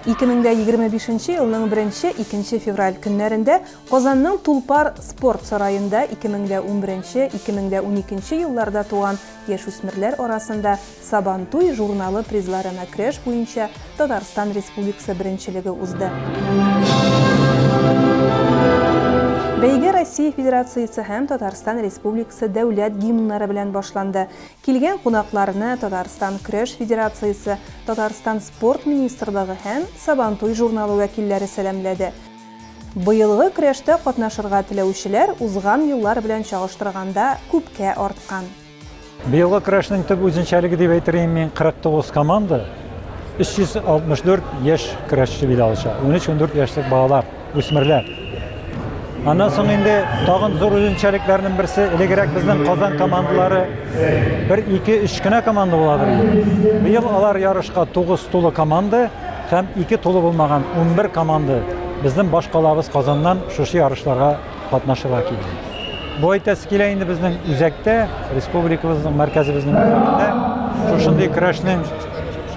2025 елның 1-2 февраль көннәрендә Казанның Тулпар спорт сарайында 2011-2012 елларда туган яшүсмерләр арасында Сабантуй журналы призларына көрәш буенча Татарстан Республикасы беренчелеге узды. Бәйге Россия Федерациясы һәм Татарстан Республикасы дәүләт гимннары белән башланды. Килгән кунакларны Татарстан Көрәш Федерациясы, Татарстан спорт министрлыгы һәм Сабантуй журналы вәкилләре сәламләде. Быелгы көрәштә катнашырга теләүчеләр узган еллар белән чагыштырганда күпкә арткан. Быелгы көрәшнең төп үзенчәлеге дип әйтергә мин 49 команда, 364 яшь көрәшче бил алыша, 13-14 яшьлек балалар, үсмерләр. Аннан соң инде тагын зур үзенчәлекләрнең берсе, элегрәк безнең Казан командалары 1-2-3 кенә команда буладыр. Быел алар ярышка 9 тулы команда һәм 2 тулы булмаган 11 команда безнең башкалабыз Казаннан шушы ярышларга катнашырга килде. Бу әйтәсе килә инде безнең үзәктә, республикабызның мәркәзебезнең үзәгендә шушындый көрәшнең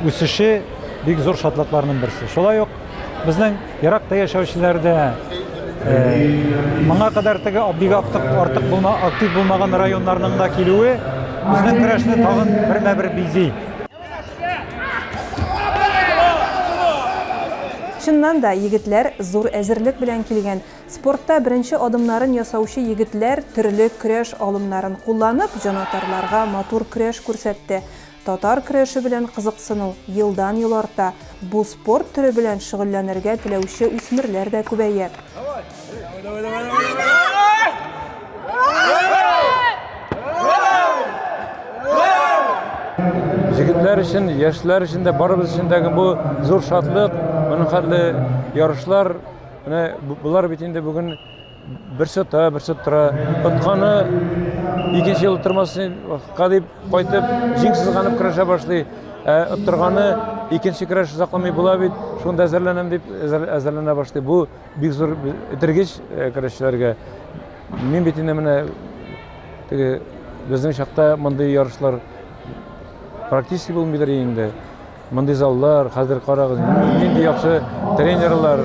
үсеше бик зур шатлыкларның берсе. Шулай ук безнең еракта яшәүчеләрдә моңа кадәр теге актив булмаган районнарның да килүе безнең көрәшне тагын бер бизи. Чыннан да егетләр зур әзерлек белән килгән. Спортта беренче адымнарын ясаучы егетләр төрле көрәш алымнарын кулланып, җанатарларга матур көрәш күрсәтте. Татар көрәше белән кызыксыну елдан-ел арта. Бу спорт төре белән шөгыльләнергә теләүче үсмерләр дә күбәя. Җегетләр өчен, яшьләр өчен дә барыбыз өчен дә бу зур шатлык, моның хәтле ярышлар, менә булар бит инде бүген бер сотта тора. Тотканы икенче ел тормасын кадип кайтып, җиңсезганып көрәшә башлый. Оттырганы икенче көрәш сакламый була бит, шунда әзерләнәм дип әзерләнә башлый. Бу бик зур этергеч көрәшчеләргә. Мин бит инде менә теге безнең чакта мондый ярышлар практически булмыйдыр инде. Мондый заллар, хәзер карагыз, нинди яхшы тренерлар,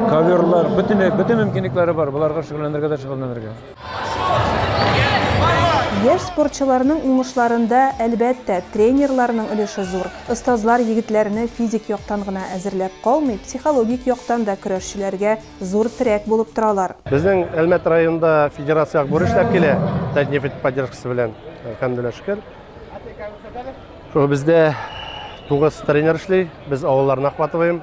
коверлар, bütün мөмкинлекләре бар. Буларга шөгыльләнергә. Яшь спортчыларның уңышларында әлбәттә тренерларның өлеше зур. Остазлар егетләрне физик яктан гына әзерләп калмый, психологик яктан да көрәшчеләргә зур терәк булып торалар. Безнең Әлмәт районында федерация бурыч эшләп килә, Тәҗнеф поддержкасы белән, хәмдүлилlah шөкер. Шул бездә 9 тренер эшли, без авылларны охватываем.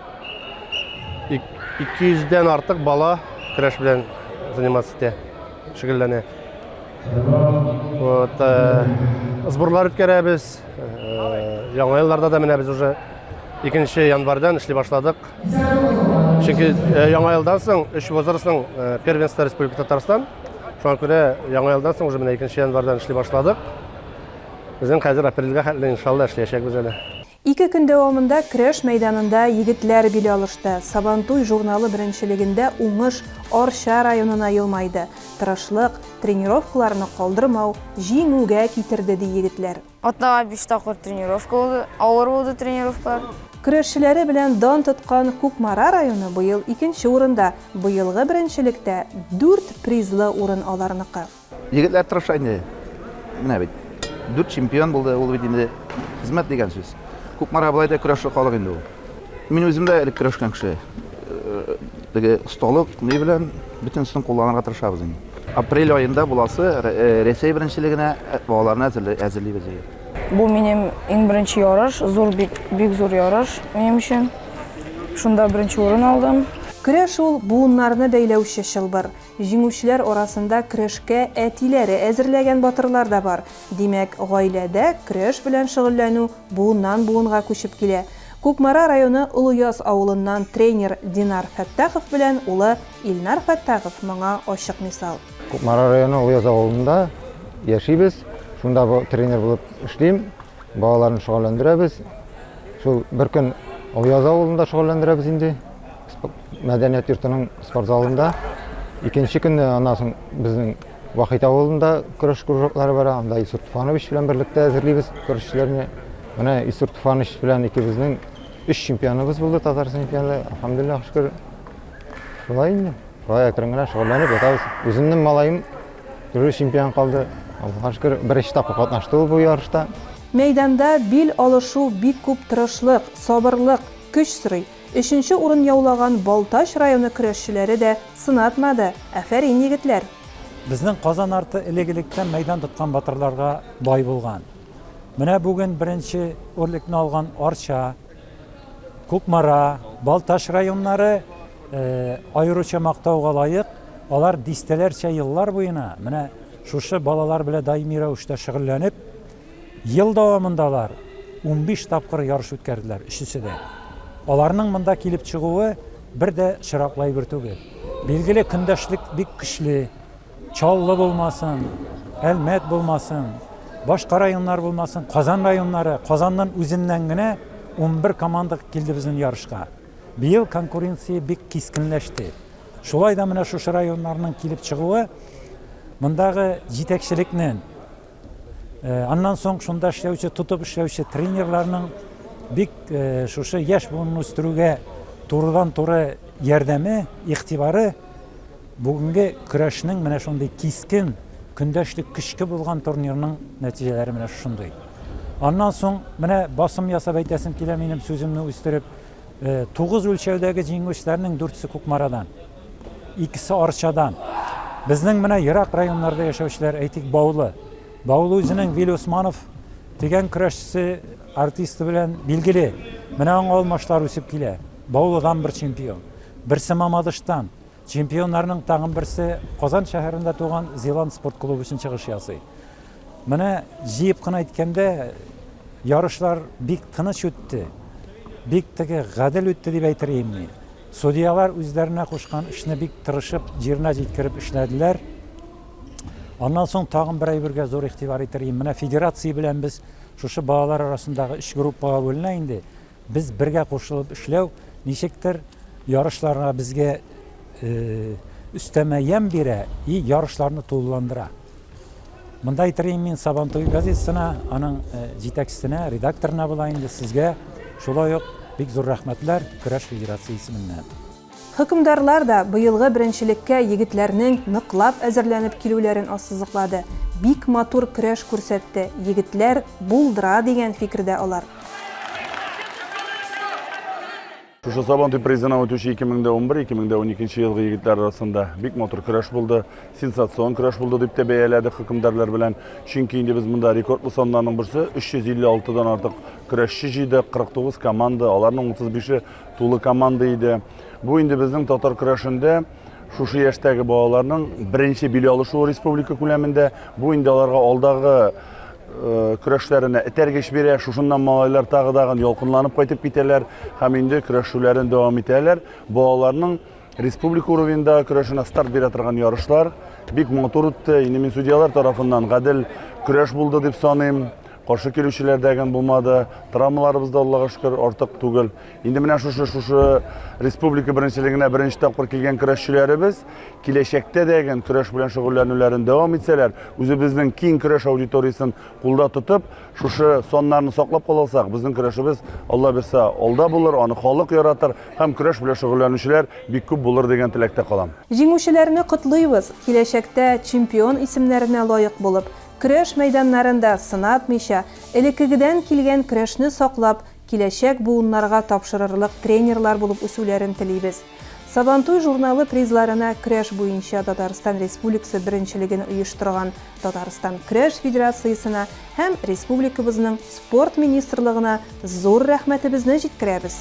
200-дән артык бала көрәш белән заниматься итә, шөгыльләнә. Вот сборлар үткәрәбез. Яңа елларда да менә без уже 2 январьдан эшли башладык. Чөнки яңа елдан соң 3 возрастның первенство Республика Татарстан. Шуңа күрә яңа елдан соң уже менә 2 январьдан эшли башладык. Безнең хәзер апрельгә хәтле иншалла эшләячәкбез әле. 2 көн дәвамында көрәш мәйданында егетләр бил алышты. Сабантуй журналы беренчелегендә уңыш Арча районына елмайды. Тырышлык, тренировкаларны калдырмау җиңүгә китерде ди егетләр. Атнага 5 тапкыр тренировка булды, авыр булды тренировкалар. Көрәшчеләре белән дан тоткан Кукмара районы быел 2нче урында. Быелгы беренчелектә 4 призлы урын аларныкы. Егетләр тырыша инде. Менә бит 4 чемпион булды, ул бит инде хезмәт дигән сүз. Кукмара былай да көрәшче калык инде ул. Мин үзем дә элек көрәшкән кеше. Теге осталык ни белән бөтенсен кулланырга тырышабыз инде. Апрель аенда буласы Россия беренчелегенә балаларны әзерлибез. Бу минем иң беренче ярыш, бик зур ярыш минем өчен. Шунда беренче урын алдым. Көрәш ул буыннарны бәйләүче чылбыр. Җиңүчеләр арасында көрәшкә әтиләре әзерләгән батырлар да бар. Димәк, гаиләдә көрәш белән шөгыльләнү буыннан буынга күчеп килә. Кукмара районы Улыяз авылыннан тренер Динар Фәттахов белән улы Илнар Фәттахов моңа ачык мисал. Кукмара районы Улыяз авылында яшибез. Шунда тренер булып эшлим. Балаларны шөгыльләндерәбез. Шул бер көн Улыяз авылында шөгыльләндерәбез инде. Мәдәният йортының спорт залында. Икенче көнне аннан соң безнең Вахит авылында көрәш кружоклары бар. Анда Исур Туфанович белән берлектә әзерлибез көрәшчеләрне. Менә Исур Туфанович белән икебезнең 3 чемпионыбыз булды Татарстан чемпионы. Алхамдулилlah шүкір. Шулай инде. Шулай акырын гына шөгыльләнеп ятабыз. Үземнең малаем төрле чемпион калды. Аллаһка шүкір, беренче тапкыр катнашты ул бу ярышта. Мәйданда бил алышу бик күп тырышлык, сабырлык, көч сорый. 3нче урын яулаган Балташ районы көрәшчеләре дә сынатмады. Афәрин егетләр. Безнең Казан арты элек-электән мәйдан тоткан батырларга бай булган. Менә бүген беренче үрлекне алган Арча, Кукмара, Балташ районнары аеруча мактауга лаек. Алар дистәләрчә еллар буена менә шушы балалар белән даими рәвештә шөгыльләнеп, ел дәвамындалар 15 тапкыр ярыш үткәрделәр өчесе дә. Аларның монда килеп чыгуы бер дә шыраклай бер түгел. Билгеле көндәшлек бик көчле, Чаллы булмасын, Әлмәт булмасын, башка районнар булмасын, Казан районнары, Казаннан үзеннән генә 11 команда килде безнең ярышка. Быел конкуренция бик кискенләште. Шулай да менә шушы районнарның килеп чыгуы мондагы җитәкчелекнең, аннан соң шунда эшләүче, тотып эшләүче тренерларның бик шушы яшь буын үстерүгә турыдан-туры ярдәме, игътибары бүгенге көрәшнең менә шундый кискен, көндәшлек көчкә булган турнирның нәтиҗәләре менә шундый. Аннан соң менә басым ясап әйтәсем килә минем сүземне үстереп, 9 үлчәүдәге җиңүчеләрнең 4се Кукмарадан, 2се Арчадан. Безнең менә ерак районнарда яшәүчеләр әйтик Баулы. Баулы үзенең Вил Усманов дигән көрәшчесе артисты белән билгеле. Менә аңа алмашлар үсеп килә. Баулыдан бер чемпион. Берсе Мамадыштан. Чемпионнарның тагын берсе Казан шәһәрендә туган Зеланд спорт клубы өчен чыгыш ясый. Менә җыеп кына әйткәндә ярышлар бик тыныч үтте. Бик теге гадел үтте дип әйтергә мин. Судьялар үзләренә кушкан эшне бик тырышып, җиренә җиткереп эшләделәр. Аннан соң тагын бер әйбергә зур игътибар итәргә. Менә федерация белән без шушы балалар арасындагы 3 группага бүленә инде. Без бергә кушылып эшләү ничектер ярышларга безгә өстәмә ям бирә и ярышларны тулыландыра. Монда әйтергә мин Сабантуй газетасына, аның җитәкчесенә, редакторына була инде сезгә шулай ук бик зур рәхмәтләр көрәш федерациясе менән. Хөкемдарлар да быелгы беренчелеккә егетләрнең ныклап әзерләнеп килүләрен ассызыклады. Бик матур көрәш күрсәтте. Егетләр булдыра дигән фикердә алар. Шушы Сабантуй призына үтүче 2011-2012 елгы егетләр арасында бик матур көрәш булды, сенсацион көрәш булды дип тә бәяләде хөкемдарлар белән. Чөнки инде без монда рекордлы саннарның берсе 356-дан артык көрәшче җыйды, 49 команда, аларның 35-е тулы команда иде. Бу инде безнең татар көрәшендә шушы яшьтәге балаларның беренче бил алышу республика күләмендә. Бу инде аларга алдагы көрәшләренә этәргеч бирә, шушыннан малайлар тагыдагын ялкынланып кайтып китәләр һәм инде көрәшүләрен дәвам итәләр. Балаларның республика уровеньда көрәшенә старт бирә торган ярышлар бик матур үтте. Инде мин судьялар тарафыннан гадел көрәш булды дип саныйм. Каршы килүчеләр дәгән булмады. Травмаларыбыз да Аллага шөкер артык түгел. Инде менә шушы республика беренчелегенә беренче тапкыр килгән көрәшчеләребез киләчәктә дәгән көрәш белән шөгыльләнүләрен дәвам итсәләр, үзебезнең киң көрәш аудиториясын кулда тотып, шушы соннарны саклап калсак, безнең көрәшебез Алла берсә алда булыр, аны халык яратыр һәм көрәш белән шөгыльләнүчеләр бик күп булыр дигән теләктә калам. Җиңүчеләрне котлыйбыз. Киләчәктә чемпион исемнәренә лаек булып, көрәш мәйданнарында сынатмыйча, элеккегедән килгән көрәшне саклап, киләчәк буыннарга тапшырырлык тренерлар булып үсүләрен телибез. Сабантуй журналы призларына көрәш буенча Татарстан Республикасы беренчелеген оештырган Татарстан көрәш федерациясына һәм республикабызның спорт министрлыгына зур рәхмәтебезне җиткерәбез.